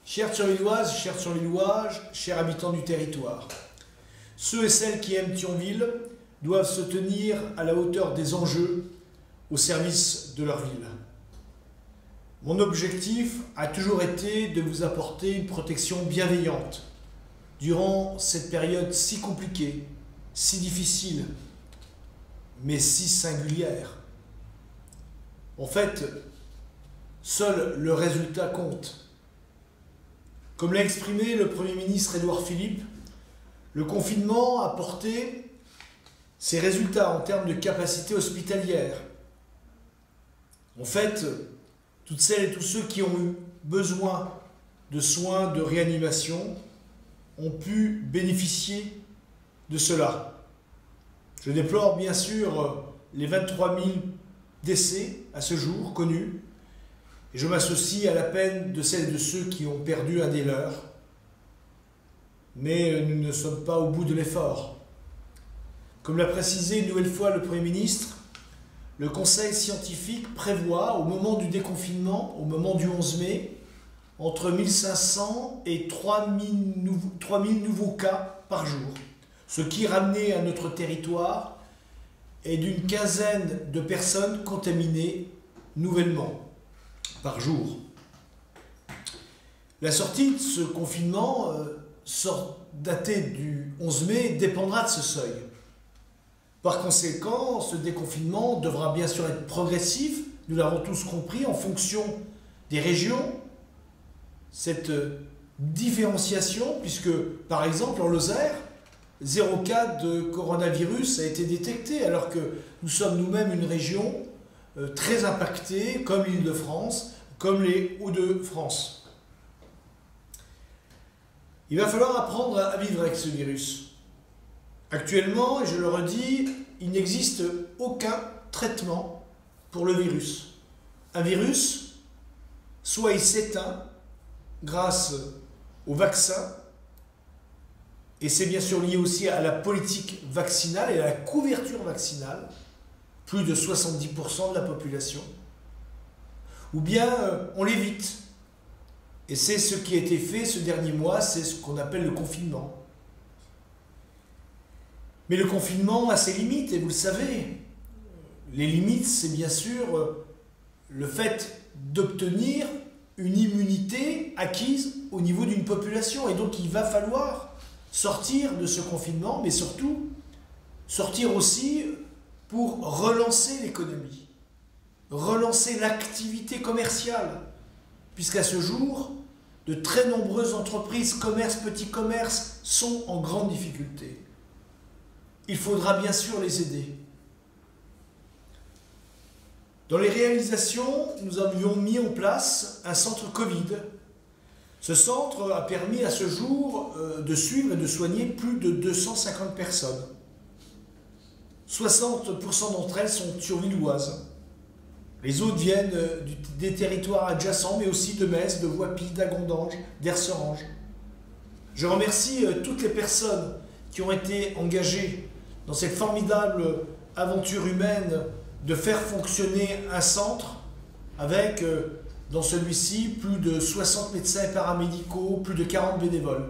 Chères Thionvilloises, chers Thionvillois, chers habitants du territoire, ceux et celles qui aiment Thionville doivent se tenir à la hauteur des enjeux au service de leur ville. Mon objectif a toujours été de vous apporter une protection bienveillante durant cette période si compliquée, si difficile, mais si singulière. En fait, seul le résultat compte. Comme l'a exprimé le Premier ministre Édouard Philippe, le confinement a porté ses résultats en termes de capacité hospitalière. En fait, toutes celles et tous ceux qui ont eu besoin de soins de réanimation ont pu bénéficier de cela. Je déplore bien sûr les 23 000 décès à ce jour connus, et je m'associe à la peine de celles et de ceux qui ont perdu un des leurs. Mais nous ne sommes pas au bout de l'effort. Comme l'a précisé une nouvelle fois le Premier ministre, le Conseil scientifique prévoit, au moment du déconfinement, au moment du 11 mai, entre 1500 et 3000 nouveaux cas par jour, ce qui, ramené à notre territoire, est d'une quinzaine de personnes contaminées nouvellement par jour. La sortie de ce confinement, datée du 11 mai, dépendra de ce seuil. Par conséquent, ce déconfinement devra bien sûr être progressif, nous l'avons tous compris, en fonction des régions. Cette différenciation, puisque par exemple en Lozère, 0 cas de coronavirus a été détecté, alors que nous sommes nous-mêmes une région très impactée, comme l'Île-de-France, comme les Hauts-de-France. Il va falloir apprendre à vivre avec ce virus. Actuellement, et je le redis, il n'existe aucun traitement pour le virus. Un virus, soit il s'éteint grâce au vaccin, et c'est bien sûr lié aussi à la politique vaccinale et à la couverture vaccinale, plus de 70% de la population, ou bien on l'évite. Et c'est ce qui a été fait ce dernier mois, c'est ce qu'on appelle le confinement. Mais le confinement a ses limites, et vous le savez. Les limites, c'est bien sûr le fait d'obtenir une immunité acquise au niveau d'une population. Et donc il va falloir sortir de ce confinement, mais surtout sortir aussi pour relancer l'économie, relancer l'activité commerciale, puisqu'à ce jour, de très nombreuses entreprises, commerces, petits commerces, sont en grande difficulté. Il faudra bien sûr les aider. Dans les réalisations, nous avions mis en place un centre Covid. Ce centre a permis à ce jour de suivre et de soigner plus de 250 personnes. 60% d'entre elles sont thionvilloises. Les autres viennent des territoires adjacents, mais aussi de Metz, de Voipy, d'Agondange, d'Erserange. Je remercie toutes les personnes qui ont été engagées dans cette formidable aventure humaine de faire fonctionner un centre avec, dans celui-ci, plus de 60 médecins et paramédicaux, plus de 40 bénévoles.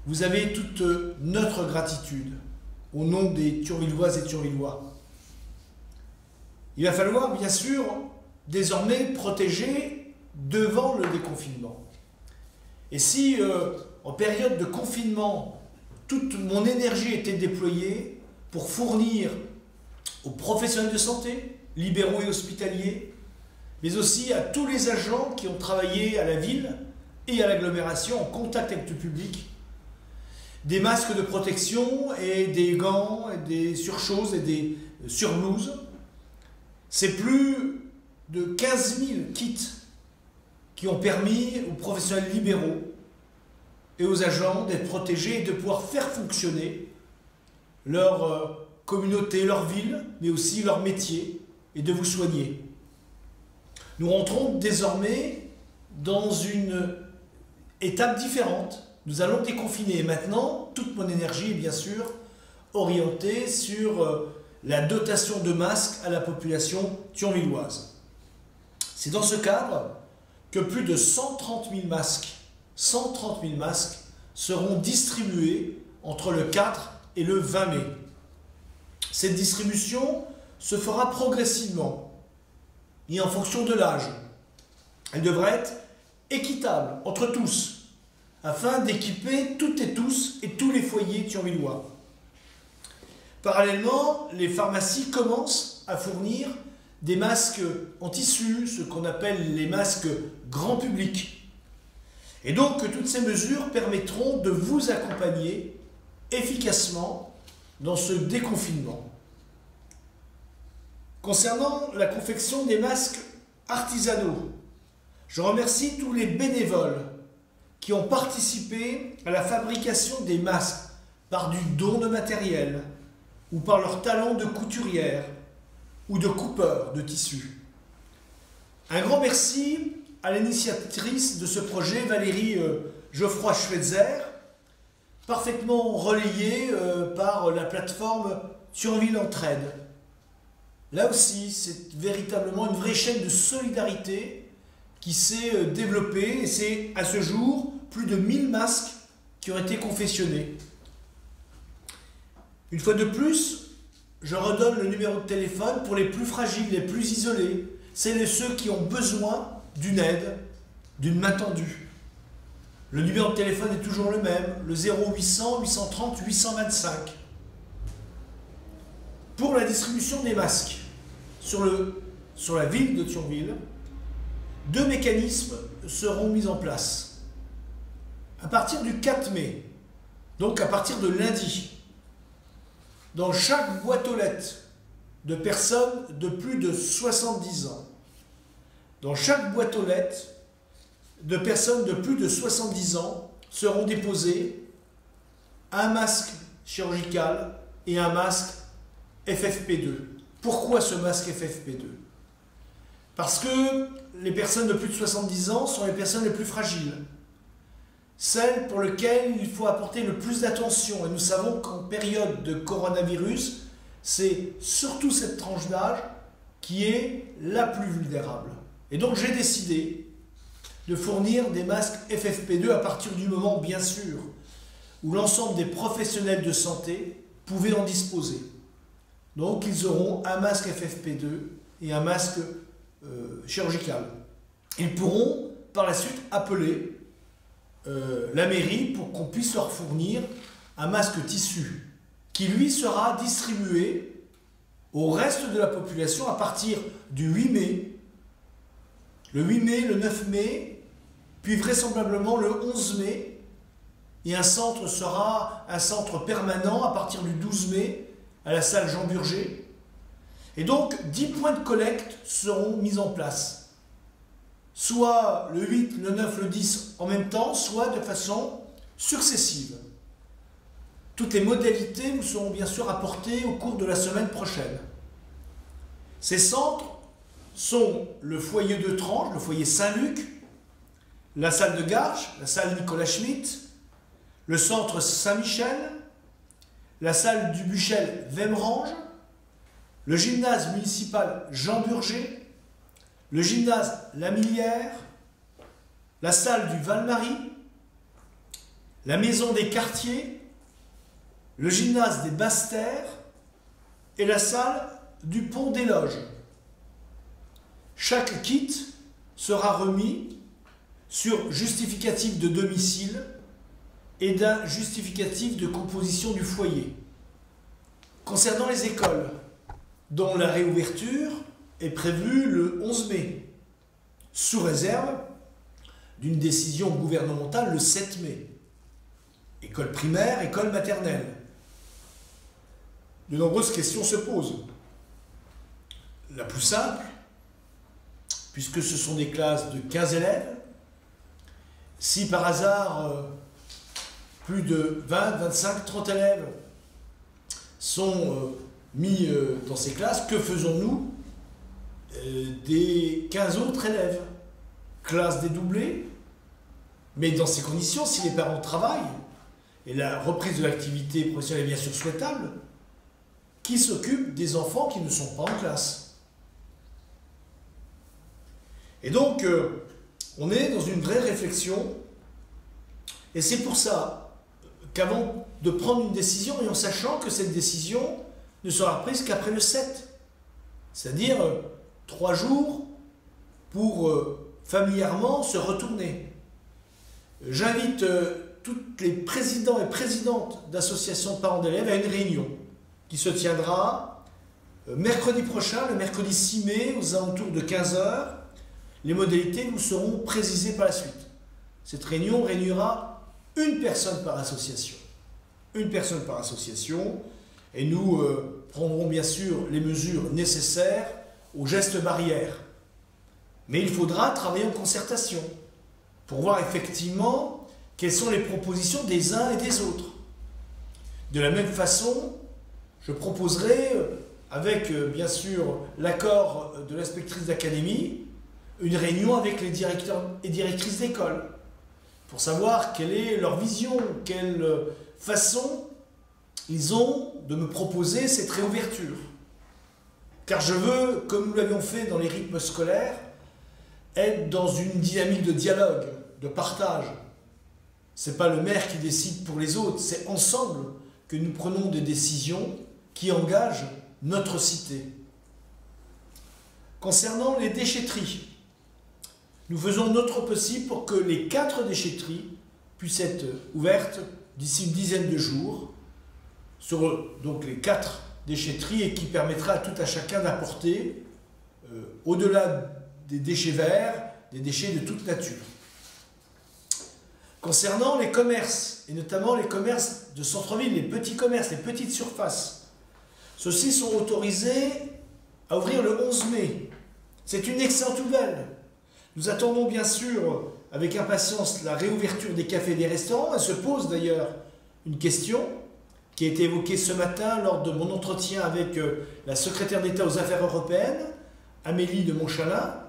Vous avez toute notre gratitude au nom des Thionvilloises et Thionvillois. Il va falloir, bien sûr, désormais protéger devant le déconfinement. Et si, en période de confinement, toute mon énergie était déployée pour fournir aux professionnels de santé, libéraux et hospitaliers, mais aussi à tous les agents qui ont travaillé à la ville et à l'agglomération en contact avec le public, des masques de protection et des gants, et des surchoses et des surblouses. C'est plus de 15 000 kits qui ont permis aux professionnels libéraux et aux agents d'être protégés et de pouvoir faire fonctionner leur communauté, leur ville, mais aussi leur métier, et de vous soigner. Nous rentrons désormais dans une étape différente. Nous allons déconfiner. Et maintenant, toute mon énergie est bien sûr orientée sur la dotation de masques à la population thionvilloise. C'est dans ce cadre que plus de 130 000 masques seront distribués entre le 4 et le 20 mai. Cette distribution se fera progressivement et en fonction de l'âge. Elle devrait être équitable entre tous, afin d'équiper toutes et tous et tous les foyers thionvillois. Parallèlement, les pharmacies commencent à fournir des masques en tissu, ce qu'on appelle les masques grand public. Et donc, toutes ces mesures permettront de vous accompagner efficacement dans ce déconfinement. Concernant la confection des masques artisanaux, je remercie tous les bénévoles qui ont participé à la fabrication des masques par du don de matériel ou par leur talent de couturière ou de coupeur de tissu. Un grand merci à l'initiatrice de ce projet, Valérie Geoffroy-Schweitzer, parfaitement relayée par la plateforme Thionville Entraide. Là aussi, c'est véritablement une vraie chaîne de solidarité qui s'est développée et c'est à ce jour plus de 1000 masques qui ont été confectionnés. Une fois de plus, je redonne le numéro de téléphone pour les plus fragiles, les plus isolés, celles et ceux qui ont besoin d'une aide, d'une main tendue. Le numéro de téléphone est toujours le même, le 0800 830 825. Pour la distribution des masques sur la ville de Thionville, 2 mécanismes seront mis en place. À partir du 4 mai, donc à partir de lundi, dans chaque boîte aux lettres de personnes de plus de 70 ans, dans chaque boîte aux lettres de personnes de plus de 70 ans seront déposés un masque chirurgical et un masque FFP2. Pourquoi ce masque FFP2? Parce que les personnes de plus de 70 ans sont les personnes les plus fragiles. Celles pour lesquelles il faut apporter le plus d'attention. Et nous savons qu'en période de coronavirus, c'est surtout cette tranche d'âge qui est la plus vulnérable. Et donc j'ai décidé de fournir des masques FFP2 à partir du moment, bien sûr, où l'ensemble des professionnels de santé pouvaient en disposer. Donc ils auront un masque FFP2 et un masque chirurgical. Ils pourront par la suite appeler la mairie pour qu'on puisse leur fournir un masque tissu qui lui sera distribué au reste de la population à partir du 8 mai, le 8 mai, le 9 mai, puis vraisemblablement le 11 mai, et un centre sera un centre permanent à partir du 12 mai à la salle Jean Burger. Et donc 10 points de collecte seront mis en place, soit le 8, le 9, le 10 en même temps, soit de façon successive. Toutes les modalités vous seront bien sûr apportées au cours de la semaine prochaine. Ces centres sont le foyer de Tranche, le foyer Saint-Luc, la salle de Garches, la salle Nicolas Schmitt, le centre Saint-Michel, la salle du Buchel Vemrange, le gymnase municipal Jean Burger, le gymnase La Millière, la salle du Val-Marie, la maison des quartiers, le gymnase des Basses-Terres et la salle du Pont des Loges. Chaque kit sera remis sur justificatif de domicile et d'un justificatif de composition du foyer. Concernant les écoles, dont la réouverture est prévue le 11 mai, sous réserve d'une décision gouvernementale le 7 mai. École primaire, école maternelle. De nombreuses questions se posent. La plus simple, puisque ce sont des classes de 15 élèves, si par hasard plus de 20, 25, 30 élèves sont mis dans ces classes, que faisons-nous des 15 autres élèves? Classe dédoublée, mais dans ces conditions, si les parents travaillent, et la reprise de l'activité professionnelle est bien sûr souhaitable, qui s'occupe des enfants qui ne sont pas en classe? Et donc, On est dans une vraie réflexion, et c'est pour ça qu'avant de prendre une décision, et en sachant que cette décision ne sera prise qu'après le 7, c'est-à-dire 3 jours pour familièrement se retourner. J'invite tous les présidents et présidentes d'associations de parents d'élèves à une réunion qui se tiendra mercredi prochain, le mercredi 6 mai, aux alentours de 15 h. Les modalités vous seront précisées par la suite. Cette réunion réunira une personne par association. Une personne par association, et nous prendrons bien sûr les mesures nécessaires aux gestes barrières. Mais il faudra travailler en concertation pour voir effectivement quelles sont les propositions des uns et des autres. De la même façon, je proposerai, avec bien sûr l'accord de l'inspectrice d'académie, une réunion avec les directeurs et directrices d'école pour savoir quelle est leur vision, quelle façon ils ont de me proposer cette réouverture. Car je veux, comme nous l'avions fait dans les rythmes scolaires, être dans une dynamique de dialogue, de partage. Ce n'est pas le maire qui décide pour les autres, c'est ensemble que nous prenons des décisions qui engagent notre cité. Concernant les déchetteries, nous faisons notre possible pour que les 4 déchetteries puissent être ouvertes d'ici une dizaine de jours, sur donc les 4 déchetteries, et qui permettra à tout à chacun d'apporter, au-delà des déchets verts, des déchets de toute nature. Concernant les commerces, et notamment les commerces de centre-ville, les petits commerces, les petites surfaces, ceux-ci sont autorisés à ouvrir le 11 mai. C'est une excellente nouvelle. Nous attendons bien sûr avec impatience la réouverture des cafés et des restaurants. Elle se pose d'ailleurs une question qui a été évoquée ce matin lors de mon entretien avec la secrétaire d'État aux Affaires européennes, Amélie de Montchalin.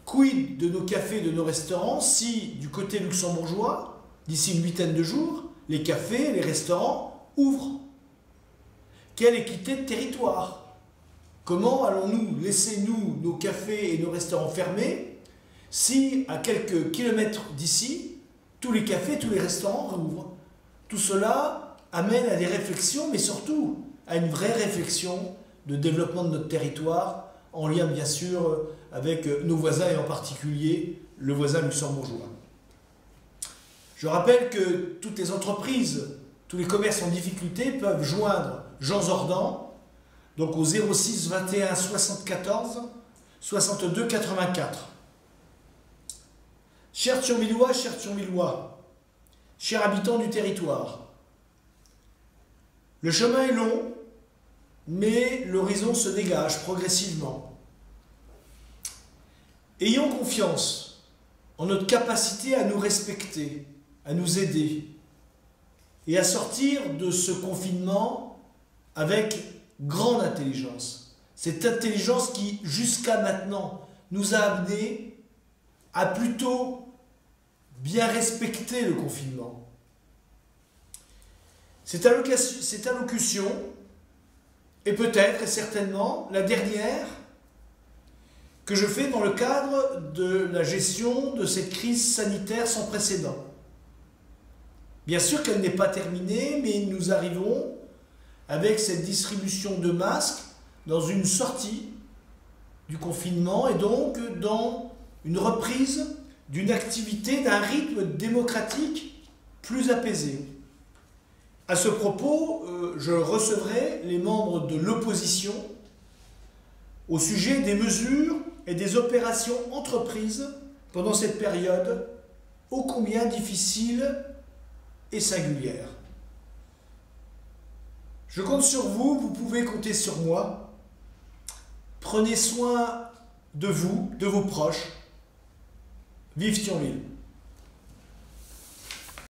Quid de nos cafés et de nos restaurants si, du côté luxembourgeois, d'ici une 8aine de jours, les cafés et les restaurants ouvrent? Quelle équité de territoire? Comment allons-nous laisser, nous, nos cafés et nos restaurants fermés si, à quelques kilomètres d'ici, tous les cafés, tous les restaurants rouvrent? Tout cela amène à des réflexions, mais surtout à une vraie réflexion de développement de notre territoire, en lien bien sûr avec nos voisins et en particulier le voisin luxembourgeois. Je rappelle que toutes les entreprises, tous les commerces en difficulté peuvent joindre Jean Zordan, donc au 06 21 74 62 84. Chers Thionvillois, chers habitants du territoire, le chemin est long, mais l'horizon se dégage progressivement. Ayons confiance en notre capacité à nous respecter, à nous aider et à sortir de ce confinement avec grande intelligence. Cette intelligence qui, jusqu'à maintenant, nous a amenés à plutôt bien respecter le confinement. Cette allocution est peut-être et certainement la dernière que je fais dans le cadre de la gestion de cette crise sanitaire sans précédent. Bien sûr qu'elle n'est pas terminée, mais nous arrivons avec cette distribution de masques dans une sortie du confinement et donc dans une reprise d'une activité, d'un rythme démocratique plus apaisé. À ce propos, je recevrai les membres de l'opposition au sujet des mesures et des opérations entreprises pendant cette période ô combien difficile et singulière. Je compte sur vous, vous pouvez compter sur moi. Prenez soin de vous, de vos proches. Vive Thionville!